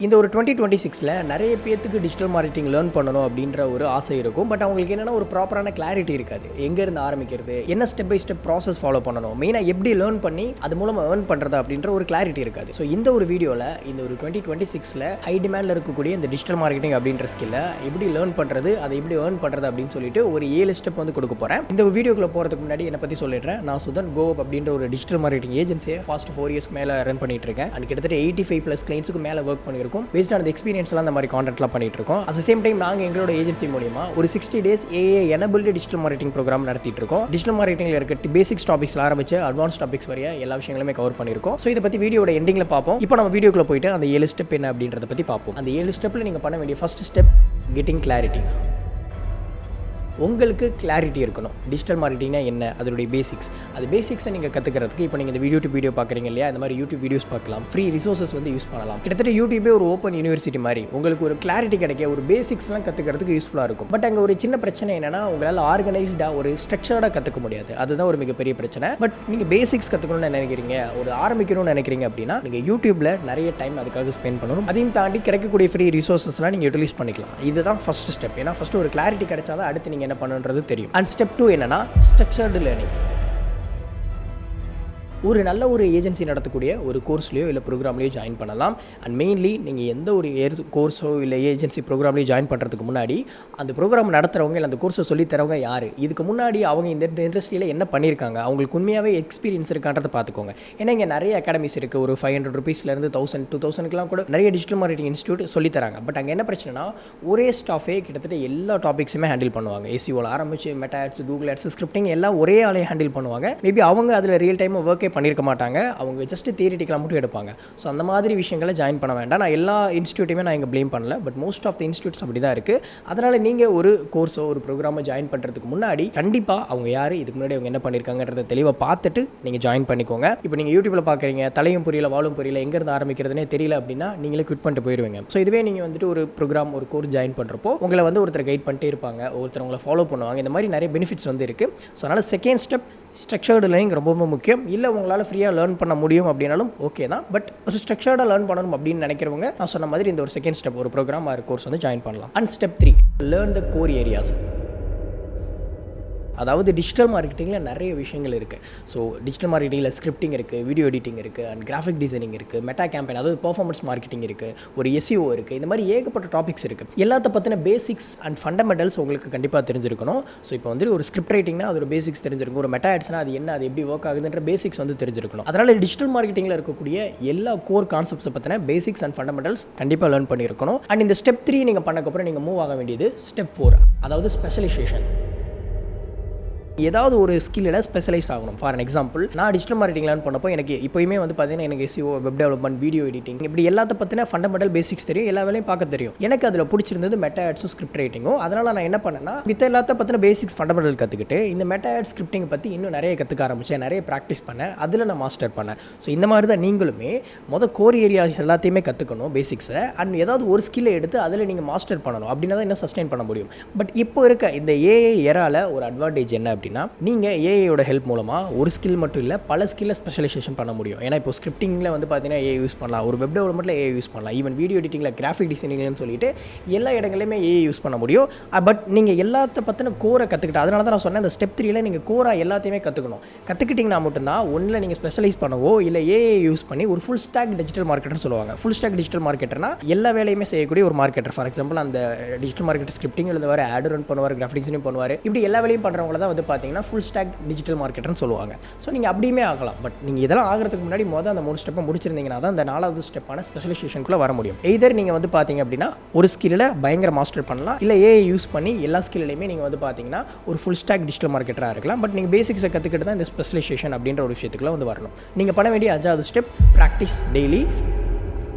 இந்த ஒரு 2026ல நிறைய பேத்துக்கு டிஜிட்டல் மார்க்கெட்டிங் லேர்ன் பண்ணணும் அப்படின்ற ஒரு ஆசை இருக்கும். பட் அவங்களுக்கு என்னென்னா ஒரு ப்ராப்பரான கிளாரிட்டி இருக்காது. எங்கேருந்து ஆரம்பிக்கிறது, என்ன step by step process follow பண்ணணும், மெயினாக எப்படி லேர்ன் பண்ணி அது மூலமாக ஏர்ன் பண்ணுறது அப்படின்ற ஒரு கிளாரிட்டி இருக்காது. ஸோ இந்த ஒரு வீடியோவில் இந்த ஒரு 2026ல் ஹை டிமாண்டில் இருக்கக்கூடிய இந்த டிஜிட்டல் மார்க்கெட்டிங் அப்படின்ற ஸ்கில்லை எப்படி லேர்ன் பண்ணுறது, அதை எப்படி ஏர்ன் பண்ணுறது அப்படின்னு சொல்லிட்டு ஒரு 7 ஸ்டெப் வந்து கொடுக்க போகிறேன். இந்த ஒரு வீடியோக்குள்ளே போகிறதுக்கு முன்னாடி என்னை பற்றி சொல்லிடுறேன். நான் சுதன் GoUp அப்படின்ற ஒரு டிஜிட்டல் மார்க்கெட்டிங் ஏஜென்சியை ஃபாஸ்ட் 4 இயர்ஸ் மேலே ரன் பண்ணிட்டு இருக்கேன். அண்ட் கிட்டத்தட்ட 85+ கிளைண்ட்ஸுக்கு மேலே ஒர்க் பண்ணியிருக்கோம். பேஸ்ட் ஆன் எக்ஸ்பீரியன்ஸ்லாம் அந்த மாதிரி கான்டென்ட்லாம் பண்ணிட்டு இருக்கோம். அட் சேம் டைம் நாங்கள் எங்களோட ஏஜென்சி மூலியமா ஒரு 60 days AI enabled digital marketing programme நடத்திட்டு இருக்கோம். டிஜிட்டல் மார்க்கெட்டிங்ல இருக்க பேசிக்ஸ் டாபிக்ஸ்ல ஆரம்பிச்சு அட்வான்ஸ் டாபிக்ஸ் வரைய எல்லா விஷயங்களுமே கவர் பண்ணியிருக்கோம். ஸோ இதை பற்றி வீடியோட எண்டிங்ல பார்ப்போம். இப்போ நம்ம வீடியோக்குள்ள போயிட்டு அந்த 7 ஸ்டெப் என்ன அப்படின்றத பற்றி பார்ப்போம். அந்த 7 ஸ்டெப்ல நீங்கள் பண்ண வேண்டிய ஃபர்ஸ்ட் ஸ்டெப் கெட்டிங் கிளாரிட்டி. உங்களுக்கு கிளாரிட்டி இருக்கணும். டிஜிட்டல் மார்க்கெட்டிங்னா என்ன, அதோடைய பேசிக்ஸ். அது பேசிக்ஸை நீங்கள் கற்றுக்கிறதுக்கு இப்போ நீங்கள் இந்த யூடியூப் வீடியோ பார்க்குறீங்க இல்லையா, இந்த மாதிரி யூடியூப் வீடியோஸ் பார்க்கலாம், ஃப்ரீ ரிசோர்ஸஸ் வந்து யூஸ் பண்ணலாம். கிட்டத்தட்ட யூடியூபே ஒரு ஓப்பன் யூனிவர்சிட்டி மாதிரி உங்களுக்கு ஒரு கிளாரிட்டி கிடைக்க, ஒரு பேசிக்ஸ்லாம் கற்றுக்கிறதுக்கு யூஸ்ஃபுல்லாக இருக்கும். பட் அங்கே ஒரு சின்ன பிரச்சனை என்னென்னா, உங்களால் ஆர்கனைஸ்டாக ஒரு ஸ்ட்ரக்சர்டாக கற்றுக்க முடியாது. அதுதான் ஒரு மிகப்பெரிய பிரச்சனை. பட் நீங்கள் பேசிக்ஸ் கற்றுக்கணும்னு நினைக்கிறீங்க, ஒரு ஆரம்பிக்கணும்னு நினைக்கிறீங்க அப்படின்னா நீங்கள் யூடியூப்பில் நிறைய டைம் அதுக்காக ஸ்பெண்ட் பண்ணணும். அதையும் தாண்டி கிடைக்கக்கூடிய ஃப்ரீ ரிசோர்ஸஸ்லாம் நீங்கள் யூட்டிலைஸ் பண்ணிக்கலாம். இதுதான் ஃபர்ஸ்ட் ஸ்டெப். ஏன்னா ஃபஸ்ட்டு ஒரு கிளாரிட்டி கிடைச்சாதான் அடுத்து நீங்கள் என்ன பண்ணுன்றது தெரியும். அண்ட் ஸ்டெப் 2 என்னன்னா ஸ்ட்ரக்சர்டு லேர்னிங். ஒரு நல்ல ஒரு ஏஜென்சி நடத்தக்கூடிய ஒரு கோர்ஸ்லையோ இல்லை ப்ரோக்ராம்லையோ ஜாயின் பண்ணலாம். அண்ட் மெயின்லி நீங்கள் எந்த ஒரு கோர்ஸோ இல்லை ஏஜென்சி ப்ரோக்ராம்லையோ ஜாயின் பண்ணுறதுக்கு முன்னாடி அந்த ப்ரோக்ராம் நடத்துகிறவங்க இல்லை அந்த கோர்ஸை சொல்லித்தரவங்க யார், இதுக்கு முன்னாடி அவங்க இந்த இண்டஸ்ட்ரியில் என்ன பண்ணியிருக்காங்க, அவங்களுக்கு உண்மையாகவே எக்ஸ்பீரியன்ஸ் இருக்கான்றதை பார்த்துக்கோங்க. ஏன்னா இங்கே நிறைய அகாடமிஸ் இருக்குது. ஒரு 500 rupeesலேருந்து 1000 2000க்குலாம் கூட நிறைய டிஜிட்டல் மார்க்கெட்டிங் இன்ஸ்டியூட் சொல்லித்தராங்க. பட் அங்கே என்ன பிரச்சனைனா, ஒரே ஸ்டாஃபே கிட்டத்தட்ட எல்லா டாபிக்ஸுமே ஹேண்டில் பண்ணுவாங்க. எஸ்இஓவில் ஆரம்பிச்சு Meta ads, Google ads, scripting எல்லாம் ஒரே ஆளே ஹேண்டில் பண்ணுவாங்க. மேபி அவங்க அதில் ரியல் டைம் ஒர்க்கே பண்ணியிருக்க மாட்டாங்க. அவங்க ஜஸ்ட் தியரிட்டிக்கலாக மட்டும் எடுப்பாங்க. ஸோ அந்த மாதிரி விஷயங்களை ஜாயின் பண்ண வேண்டாம். நான் எல்லா இன்ஸ்டியூட்டையுமே நான் இங்கே ப்ளேம் பண்ணல. But most of the institutes அப்படி தான் இருக்குது. அதனால் நீங்கள் ஒரு கோர்ஸோ ஒரு ப்ரோக்ராமோ ஜாயின் பண்ணுறதுக்கு முன்னாடி கண்டிப்பாக அவங்க யார், இதுக்கு முன்னாடி அவங்க என்ன பண்ணியிருக்காங்கன்றதை தெளிவாக பார்த்துட்டு நீங்கள் ஜாயின் பண்ணிக்கோங்க. இப்போ நீங்கள் யூடியூப்பில் பார்க்குறீங்க, தலையும் புரியல வாழும் புரியல, எங்கேருந்து ஆரம்பிக்கிறதுனே தெரியல அப்படின்னா நீங்களே குவிட் பண்ணிட்டு போயிடுவீங்க. ஸோ இதுவே நீங்கள் வந்துட்டு ஒரு ப்ரோக்ராம் ஒரு கோர்ஸ் ஜாயின் பண்ணுறப்போ உங்களை வந்து ஒருத்தர் கைட் பண்ணிட்டே இருப்பாங்க, ஒருத்தர் உங்களை ஃபாலோ பண்ணுவாங்க. இந்த மாதிரி நிறைய பெனிஃபிட்ஸ் வந்து இருக்குது. ஸோ அதனால் செகண்ட் ஸ்டெப் ஸ்ட்ரக்சர்டு லேர்னிங் ரொம்ப முக்கியம். இல்லை உங்களால் ஃப்ரீயாக லேர்ன் பண்ண முடியும் அப்படின்னாலும் ஓகே தான். பட் ஒரு ஸ்ட்ரக்சர்டாக லேர்ன் பண்ணணும் அப்படின்னு நினைக்கிறவங்க நான் சொன்ன மாதிரி இந்த ஒரு செகண்ட் ஸ்டெப் ஒரு ப்ரோக்ராம் ஒரு கோர்ஸ் வந்து ஜாயின் பண்ணலாம். And step 3 learn the core areas. அதாவது டிஜிட்டல் மார்க்கெட்டிங்கில் நிறைய விஷயங்கள் இருக்குது. ஸோ டிஜிட்டல் மார்க்கெட்டிங்கில் ஸ்கிரிப்டிங் இருக்குது, வீடியோ எடிட்டிங் இருக்குது, அண்ட் கிராஃபிக் டிசைனிங் இருக்குது, மெட்டா கேம்பெயின் அதாவது பெர்ஃபார்மன்ஸ் மார்க்கெட்டிங் இருக்குது, ஒரு எஸ்இஓ இருக்குது. இந்த மாதிரி ஏகப்பட்ட டாபிக்ஸ் இருக்குது. எல்லாத்த பற்றின பேசிக்ஸ் அண்ட் ஃபண்டமெண்டல்ஸ் உங்களுக்கு கண்டிப்பாக தெரிஞ்சிருக்கணும். ஸோ இப்போ வந்து ஒரு ஸ்கிரிப்ட் ரைட்டிங்னா அதோட பேசிக்ஸ் தெரிஞ்சிருக்கும். ஒரு மெட்டா ஆட்ஸ்னா அது என்ன, அது எப்படி ஒர்க் ஆகுதுன்ற பேசிக்ஸ் வந்து தெரிஞ்சிருக்கணும். அதனால் டிஜிட்டல் மார்க்கெட்டிங்கில் இருக்கக்கூடிய எல்லா கோர் கான்செப்ட்ஸை பற்றின பேசிக்ஸ் அண்ட் ஃபண்டமெண்டல்ஸ் கண்டிப்பாக லேர்ன் பண்ணியிருக்கணும். அண்ட் இந்த ஸ்டெப் 3 நீங்கள் பண்ணக்கப்புறம் நீங்கள் மூவ் ஆக வேண்டியது ஸ்டெப் 4, அதாவது ஸ்பெஷலைசேஷன். ஏதாவது ஒரு ஸ்கில்லில் ஸ்பெஷலைஸ் ஆகணும். ஃபார் எக்ஸாம்பிள், நான் டிஜிட்டல் மார்க்கெட்டிங் லேர்ன் பண்ணப்போ எனக்கு இப்போயுமே வந்து பார்த்தீங்கன்னா எனக்கு SEO, web development, video editing இப்படி எல்லாத்த பற்றின ஃபண்டமெண்டல் பேசிக்ஸ் தெரியும், எல்லா வேலையும் பார்க்க தெரியும். எனக்கு அதில் பிடிச்சிருந்தது மெட்டா ஆட்ஸும் ஸ்கிரிப்ட் ரைட்டிங்கும். அதனால் நான் என்ன பண்ணேன்னா மித்த எல்லாத்த பற்றின பேசிக்ஸ் ஃபண்டமெண்டல் கற்றுக்கிட்டு இந்த மெட்டா ஆட் ஸ்கிரிப்டிங் பற்றி இன்னும் நிறைய கற்றுக்க ஆரம்பித்தேன், நிறைய ப்ராக்டிஸ் பண்ணேன், அதில் நான் மாஸ்டர் பண்ணேன். ஸோ இந்த மாதிரி தான் நீங்களுமே கோர் ஏரியாஸ் எல்லாத்தையுமே கற்றுக்கணும் பேசிக்ஸை. அண்ட் ஏதாவது ஒரு ஸ்கில்லை எடுத்து அதில் நீங்கள் மாஸ்டர் பண்ணணும். அப்படின்னா தான் இன்னும் சஸ்டெயின் பண்ண முடியும். பட் இப்போ இருக்க இந்த ஏஐ எரால ஒரு அட்வான்டேஜ் என்ன அப்படின்னா, நீங்கள் ஏஐயோட ஹெல்ப் மூலமாக ஒரு ஸ்கில் மட்டும் இல்லை பல ஸ்கில்லை ஸ்பெஷலைசேஷன் பண்ண முடியும். ஏன்னா இப்போ ஸ்கிரிப்டிங்கில் வந்து பார்த்தீங்கன்னா ஏஐ யூஸ் பண்ணலாம், ஒரு வெப் டெவலப்மெண்ட்டில் ஏஐ யூஸ் பண்ணலாம், ஈவன் வீடியோ எடிட்டிங்கில், கிராஃபிக் டிசைனிங்னு சொல்லிட்டு எல்லா இடங்களையுமே ஏஐ யூஸ் பண்ண முடியும். பட் நீங்கள் எல்லாத்த பற்றின கோரை கற்றுக்கிட்டு, அதனால தான் நான் சொன்னேன் இந்த ஸ்டெப் 3ல் நீங்கள் கோராக எல்லாத்தையுமே கற்றுக்கணும். கற்றுக்கிட்டிங்கன்னா மட்டும்தான் ஒன்றில் நீங்கள் ஸ்பெஷலைஸ் பண்ணவோ இல்லை ஏஐ யூஸ் பண்ணி ஒரு ஃபுல் ஸ்டாக் டிஜிட்டல் மார்க்கெட்டர்னு சொல்லுவாங்க. ஃபுல் ஸ்டாக் டிஜிட்டல் மார்க்கெட்டர்னா எல்லா வேலையுமே செய்யக்கூடிய ஒரு மார்க்கெட்டர். ஃபார் எக்ஸாம்பிள், அந்த டிஜிட்டல் மார்க்கெட் ஸ்கிரிப்டிங் எழுதுவார், ஆட் ரன் பண்ணுவார், கிராஃபிக் டிசைனிங் பண்ணுவார். இப்படி எல்லா வேலையும் பண்ணுறவங்கள தான் வந்து பார்த்தீங்கன்னா ஃபுல் ஸ்டாக் டிஜிட்டல் மார்க்கெட்டர்னு சொல்லுவாங்க. ஸோ நீங்கள் அப்படியுமே ஆகலாம். பட் நீங்கள் இதெல்லாம் ஆகிறதுக்கு முன்னாடி அந்த 3 ஸ்டெப்பை முடிச்சிருந்தீங்கன்னா தான் அந்த 4வது ஸ்டெப்பான ஸ்பெஷலைசேஷனுக்குள்ளே வர முடியும். எய்தர் நீங்கள் வந்து பார்த்தீங்க அப்படின்னா ஒரு ஸ்கில்லில் பயங்கர மாஸ்டர் பண்ணலாம், இல்லை ஏஐ யூஸ் பண்ணி எல்லா ஸ்கில்லையுமே நீங்கள் வந்து பார்த்தீங்கன்னா ஒரு ஃபுல் ஸ்டாக் டிஜிட்டல் மார்க்கெட்டராக இருக்கலாம். பட் நீங்கள் பேசிக்ஸை கற்றுக்கிட்டு தான் இந்த ஸ்பெஷலைசேஷன் அப்படின்ற ஒரு விஷயத்துக்குள்ள வந்து வரணும். நீங்கள் பண்ண வேண்டிய 5வது ஸ்டெப் ப்ராக்டிஸ் டெய்லி.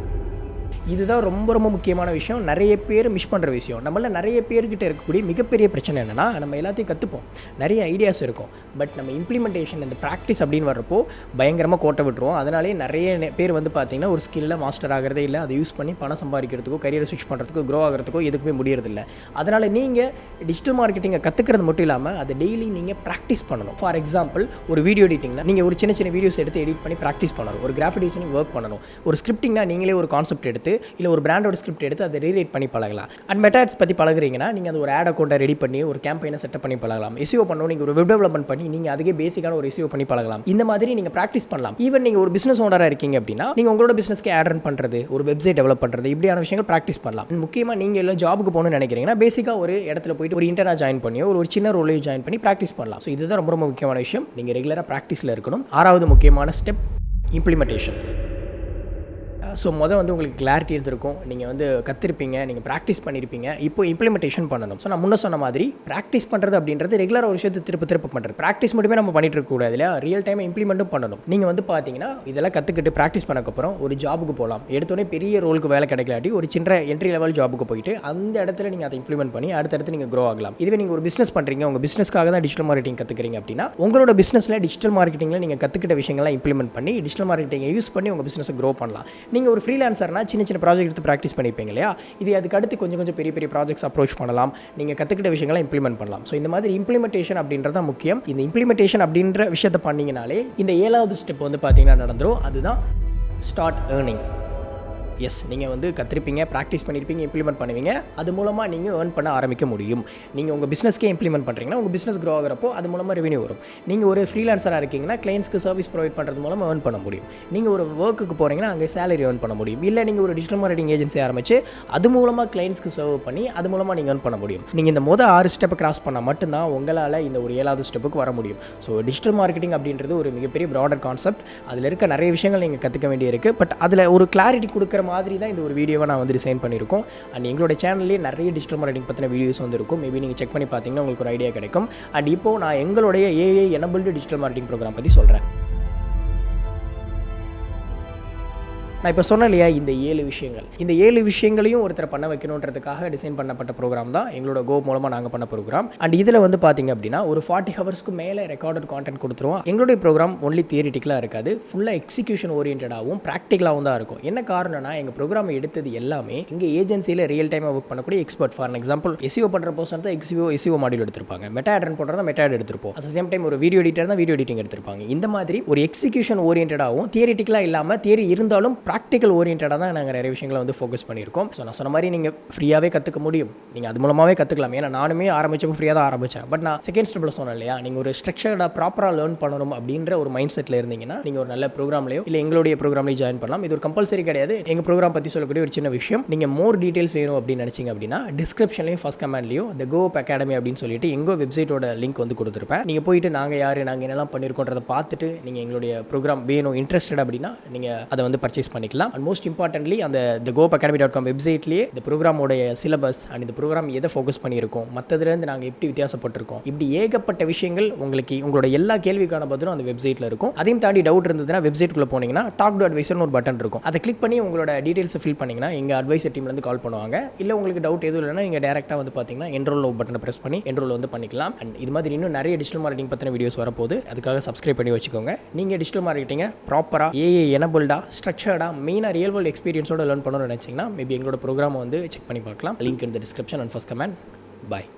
இதுதான் ரொம்ப ரொம்ப முக்கியமான விஷயம். நிறைய பேர் மிஸ் பண்ணுற விஷயம். நம்மள நிறைய பேர்கிட்ட இருக்கக்கூடிய மிகப்பெரிய பிரச்சனை என்னென்னா, நம்ம எல்லாத்தையும் கற்றுப்போம், நிறைய ஐடியாஸ் இருக்கும். பட் நம்ம இம்ப்ளிமெண்டேஷன் இந்த ப்ராக்டிஸ் அப்படின்னு வர்றப்போ பயங்கரமாக கோட்டை விட்டுருவோம். அதனாலே நிறைய பேர் வந்து பார்த்திங்கன்னா ஒரு ஸ்கில்லில் மாஸ்டர் ஆகிறதே இல்லை. அதை யூஸ் பண்ணி பணம் சம்பாதிக்கிறதுக்கோ, கரியரை ஸ்விட்ச் பண்ணுறதுக்கோ, க்ரோ ஆகிறதுக்கோ எதுக்குமே முடியறதில்லை. அதனால் நீங்கள் டிஜிட்டல் மார்க்கெட்டிங்கை கற்றுக்கிறது மட்டும் இல்லாமல் அதை டெய்லி நீங்கள் ப்ராக்டிஸ் பண்ணணும். ஃபார் எக்ஸாம்பிள், ஒரு வீடியோ எடிட்டிங்கில் நீங்கள் ஒரு சின்ன சின்ன வீடியோஸ் எடுத்து எடிட் பண்ணி ப்ராக்டிஸ் பண்ணணும். ஒரு கிராஃபிக் டிசைனிங் ஒர்க் பண்ணணும். ஒரு ஸ்கிரிப்டிங்னா நீங்களே ஒரு கான்செப்ட் எடுத்து எடுத்து இல்லை ஒரு பிராண்டோட ஸ்கிரிப்ட் எடுத்து அதை ரீரைட் பண்ணி பழகலாம். அண்ட் மெட்டா ஆட்ஸ் பற்றி பழகுறீங்கன்னா நீங்கள் அது ஒரு ஆட் அக்கௌண்ட்டை ரெடி பண்ணி ஒரு கேம்பெயினை செட்டப் பண்ணி பழகலாம். எஸ்இஓ பண்ணணும், நீங்கள் ஒரு வெப் டெவலப்மெண்ட் பண்ணி நீங்கள் அதுக்கே பேசிக்கான ஒரு எஸ்இஓ பண்ணி பழகலாம். இந்த மாதிரி நீங்கள் ப்ராக்டிஸ் பண்ணலாம். ஈவன் நீங்கள் ஒரு பிஸ்னஸ் ஓனராக இருக்கீங்க அப்படின்னா நீங்கள் உங்களோட பிஸ்னஸ்க்கு ஆட் ரன் பண்ணுறது, ஒரு வெப்சைட் டெவலப் பண்ணுறது, இப்படியான விஷயங்கள் ப்ராக்டிஸ் பண்ணலாம். முக்கியமாக நீங்கள் எல்லாம் ஜாபுக்கு போகணும்னு நினைக்கிறீங்கன்னா பேசிக்காக ஒரு இடத்துல போயிட்டு ஒரு இன்டர்னா ஜாயின் பண்ணியோ ஒரு சின்ன ரோலையும் ஜாயின் பண்ணி ப்ராக்டிஸ் பண்ணலாம். ஸோ இதுதான் ரொம்ப ரொம்ப முக்கியமான விஷயம். நீங்கள் ரெகுலராக ப்ராக்டிஸில் இருக்கணும். 6வது முக்கியமான ஸ்டெப் இம்ப்ளிமெண்டேஷன். ஸோ வந்து உங்களுக்கு கிளாரிட்டி இருந்திருக்கும். நீங்கள் வந்து கற்றுருப்பீங்க, நீங்கள் ப்ராக்டிஸ் பண்ணியிருப்பீங்க. இப்போ இம்ப்ளிமெண்டேஷன் பண்ணணும். ஸோ நான் முன்ன சொன்ன மாதிரி ப்ராக்டிஸ் பண்ணுறது அப்படின்றது ரெகுலராக ஒரு விஷயத்தை திருப்ப பண்ணுறது. ப்ராக்டிஸ் மட்டுமே நம்ம பண்ணிட்டு இருக்கக்கூடாது இல்லையா, ரியல் டைம் இம்ப்ளிமெண்ட்டும் பண்ணணும். நீங்கள் வந்து பார்த்தீங்கன்னா இதெல்லாம் கற்றுக்கிட்டு ப்ராக்டிஸ் பண்ணக்கப்புறம் ஒரு ஜாபுக்கு போகலாம். எடுத்தோடனே பெரிய ரோலுக்கு வேலை கிடைக்கலாட்டி ஒரு சின்ன என்ட்ரி லெவல் ஜாபுக்கு போயிட்டு அந்த இடத்துல நீங்கள் அதை இம்ப்ளிமெண்ட் பண்ணி அடுத்தடுத்து நீங்கள் க்ரோ ஆகலாம். இதுவே நீங்கள் ஒரு பிஸ்னஸ் பண்ணுறீங்க, உங்கள் பிஸ்னஸ்க்காக தான் டிஜிட்டல் மார்க்கெட்டிங் கற்றுக்கிறீங்க அப்படின்னா உங்களோட பிஸ்னஸில் டிஜிட்டல் மார்க்கெட்டிங்கில் நீங்கள் கற்றுக்கிட்ட விஷயங்கள்லாம் இம்ப்ளிமெண்ட் பண்ணி டிஜிட்டல் மார்க்கெட்டிங்கை யூஸ் பண்ணி உங்கள் பிஸ்னஸை க்ரோ பண்ணலாம். நீங்கள் ஒரு ஃப்ரீலான்சர்னா சின்ன ப்ராஜெக்ட் எடுத்து ப்ராக்டிஸ் பண்ணிப்பீங்க இல்லையா, இது அதுக்கு அடுத்து கொஞ்சம் பெரிய ப்ராஜெக்ட்ஸ் அப்ரோச் பண்ணலாம். நீங்கள் கற்றுக்கிட்ட விஷயங்களை இம்ப்ளிமெண்ட் பண்ணலாம். ஸோ இந்த மாதிரி இம்ப்ளிமெண்டேஷன் அப்படின்றது தான் முக்கியம். இந்த இம்ப்ளிமெண்டேஷன் அப்படின்ற விஷயத்தை பண்ணிங்கனாலே இந்த 7வது ஸ்டெப் வந்து பார்த்தீங்கன்னா நடந்துடும். அதுதான் ஸ்டார்ட் ஏர்னிங். எஸ், நீங்கள் வந்து கற்றுருப்பீங்க, ப்ராக்டிஸ் பண்ணியிருப்பீங்க, இம்ப்ளிமெண்ட் பண்ணுவீங்க. அது மூலமாக நீங்கள் ஏர்ன் பண்ண ஆரம்பிக்க முடியும். நீங்கள் உங்கள் பிஸ்னஸ்க்கே இம்ப்ளிமெண்ட் பண்ணுறீங்கன்னா உங்கள் பிஸ்னஸ் க்ரோ ஆகிறப்போ அது மூலமாக ரெவன்யூ வரும். நீங்கள் ஒரு ஃப்ரீலான்சராக இருக்கீங்கன்னா கிளைண்ட்ஸ்க்கு சர்வீஸ் ப்ரொவைட் பண்ணுறது மூலமாக ஏர்ன் பண்ண முடியும். நீங்கள் ஒரு ஒர்க்குக்கு போகிறீங்கன்னா அங்கே சேலரி ஏர்ன் பண்ண முடியும். இல்லை நீங்கள் ஒரு டிஜிட்டல் மார்க்கெட்டிங் ஏஜென்சி ஆரம்பித்து அது மூலமாக கிளைண்ட்ஸ்க்கு சர்வ் பண்ணி அது மூலமாக நீங்கள் ஏர்ன் பண்ண முடியும். நீங்கள் இந்த 6 ஸ்டெப்பை கிராஸ் பண்ணால் மட்டும்தான் உங்களால் இந்த ஒரு 7வது ஸ்டெப்புக்கு வர முடியும். ஸோ டிஜிட்டல் மார்க்கெட்டிங் அப்படின்றது ஒரு மிகப்பெரிய ப்ராடர் கான்செப்ட். அதில் இருக்க நிறைய விஷயங்கள் நீங்கள் கற்றுக்க வேண்டியிருக்கு. பட் அதில் ஒரு கிளாரிட்டி கொடுக்குற மாதிரி தான் இந்த ஒரு வீடியோவை நான் வந்து டிசைன் பண்ணியிருக்கோம். அண்ட் எங்களோட சேனல்லேயே நிறைய டிஜிட்டல் மார்க்கெட்டிங் பற்றின வீடியோஸ் வந்து இருக்கும். மேபி நீங்கள் செக் பண்ணி பார்த்தீங்கன்னா உங்களுக்கு ஒரு ஐடியா கிடைக்கும். அண்ட் இப்போது நான் எங்களுடைய AI enabled digital marketing programme பற்றி சொல்கிறேன். நான் இப்போ சொன்னேன் இல்லையா, இந்த 7 விஷயங்களையும் ஒருத்தர் பண்ண வைக்கணுன்றதுக்காக டிசைன் பண்ணப்பட்ட ப்ரோக்ராம் தான் எங்களோட GoUp மூலமாக நாங்கள் பண்ண ப்ரோக்ராம். அண்ட் இதில் வந்து பார்த்தீங்க அப்படின்னா ஒரு 40 ஹவர்ஸ்க்கு மேலே ரெக்கார்டட் கான்டென்ட் கொடுத்துருவோம். எங்களுடைய ப்ரோக்ராம் ஒன்லி தியரிட்டிக்கலாக இருக்காது, ஃபுல்லாக எக்ஸிக்யூஷன் ஓரியன்டாகவும் ப்ராக்டிக்கலாகவும் தான் இருக்கும். என்ன காரணம்னா எங்கள் ப்ரோக்ராம் எடுத்தது எல்லாமே இங்கே ஏஜென்சியில் ரியல் டைமாக ஒர்க் பண்ணக்கூடிய எக்ஸ்பர்ட். ஃபார் எக்ஸாம்பிள் எஸ்இஓ பண்ணுற பர்சன் தான் எஸ்இஓ மாடியூல் எடுத்திருப்பாங்க, மெட்டா ஆட் ரன் பண்ணுறதா மெட்டா ஆட் எடுத்திருப்போம். அட் சேம் டைம் ஒரு வீடியோ எடிட்டர் தான் வீடியோ எடிட்டிங் எடுத்திருப்பாங்க. இந்த மாதிரி ஒரு எக்ஸிக்யூஷன் ஓரியன்டாகவும் தியரிட்டிக்கலாக இல்லாமல் தியரி இருந்தாலும் ப்ராக்டிக்கல் ஓரியன்டாக தான் நாங்கள் நிறைய விஷயங்களை வந்து ஃபோக்கஸ் பண்ணியிருக்கோம். ஸோ நான் சொன்ன மாதிரி நீங்கள் ஃப்ரீயாகவே கற்றுக்க முடியும். நீங்கள் அது மூலமாகவே கற்றுக்கலாம். ஏன்னா நானுமே ஆரம்பிச்சப்போ ஃப்ரீயாக தான் ஆரம்பித்தேன். பட் நான் செகண்ட் ஸ்டெப்பில் சொன்னேன் இல்லையா, நீங்கள் ஒரு ஸ்ட்ரக்சர்டாக ப்ராப்பராக லேர்ன் பண்ணணும் அப்படின்ற ஒரு மைண்ட் செட்டில் இருந்தீங்கன்னா நீங்கள் ஒரு நல்ல ப்ரோக்ராம்லையோ இல்லை எங்களுடைய ப்ரோக்ராம்லையும் ஜாயின் பண்ணலாம். இது ஒரு கம்பல்சரி கிடையாது. எங்கள் ப்ரோக்ராம் பற்றி சொல்லக்கூடிய ஒரு சின்ன விஷயம், நீங்கள் மோர் டீட்டெயில்ஸ் வேணும் அப்படின்னு நினச்சிங்க அப்படின்னா டிஸ்கிரிப்ஷன்லையும் ஃபர்ஸ்ட் கமெண்ட்லையும் இந்த GoUp அகாடமி அப்படின்னு சொல்லிட்டு எங்கள் வெப்சைட்டோட லிங்க் வந்து கொடுத்துருப்பேன். நீங்கள் போயிட்டு நாங்கள் யார், நாங்கள் என்னெல்லாம் பண்ணியிருக்கோன்றதை பார்த்துட்டு நீங்கள் எங்களுடைய ப்ரோக்ராம் வேணும் இன்ட்ரெஸ்டட் அப்படின்னா நீங்கள் அதை வந்து பர்ச்சேஸ் பண்ணிக்கலாம். அண்ட் மோஸ்ட் இம்பார்ட்டன்ட்லி அந்த GoUpacademy.com வெப்சைட்லேயே இந்த ப்ரோக்ராமோடைய சிலபஸ் அண்ட் இந்த ப்ரோக்ராம் எதை ஃபோக்கஸ் பண்ணியிருக்கோம், மற்றதுலேருந்து நாங்கள் எப்படி வித்தியாசப்பட்டிருக்கோம், இப்படி ஏகப்பட்ட விஷயங்கள் உங்களுக்கு உங்களோட எல்லா கேள்விக்கான பதிலும் அந்த வெப்சைட்டில் இருக்கும். அதையும் தாண்டி டவுட் இருந்ததுன்னா வெப்சைட்டுக்குள்ளே போனீங்கன்னா டாக் டு அட்வைசர்னு ஒரு பட்டன் இருக்கும். அதை கிளிக் பண்ணி உங்களோட டீட்டெயில்ஸை ஃபில் பண்ணிங்கன்னா எங்கள் அட்வைசர் டீம்லேருந்து கால் பண்ணுவாங்க. இல்லை உங்களுக்கு டவுட் எதுவும் இல்லைன்னா நீங்கள் டேரெக்டாக வந்து பார்த்தீங்கன்னா என்ரோல் பட்டனை ப்ரெஸ் பண்ணி என்ரோல் வந்து பண்ணிக்கலாம். அண்ட் இது மாதிரி இன்னும் நிறைய டிஜிட்டல் மார்க்கெட்டிங் பற்றின வீடியோஸ் வரப்போது, அதுக்காக சப்ஸ்கிரைப் பண்ணி வச்சுக்கோங்க. நீங்கள் டிஜிட்டல் மார்க்கெட்டிங்கை ப்ராப்பராக ஏஐ எனபிள்டாக ஸ்ட்ரக்சர்டாக மெயினாக ரியல் வேர்ல்டு எக்ஸ்பீரியன்ஸோட லேர்ன் பண்ணணும்னு நினச்சிங்கன்னா மேபி எங்களோட ப்ரோக்ராமை வந்து செக் பண்ணி பார்க்கலாம். Link in the description and first comment. Bye.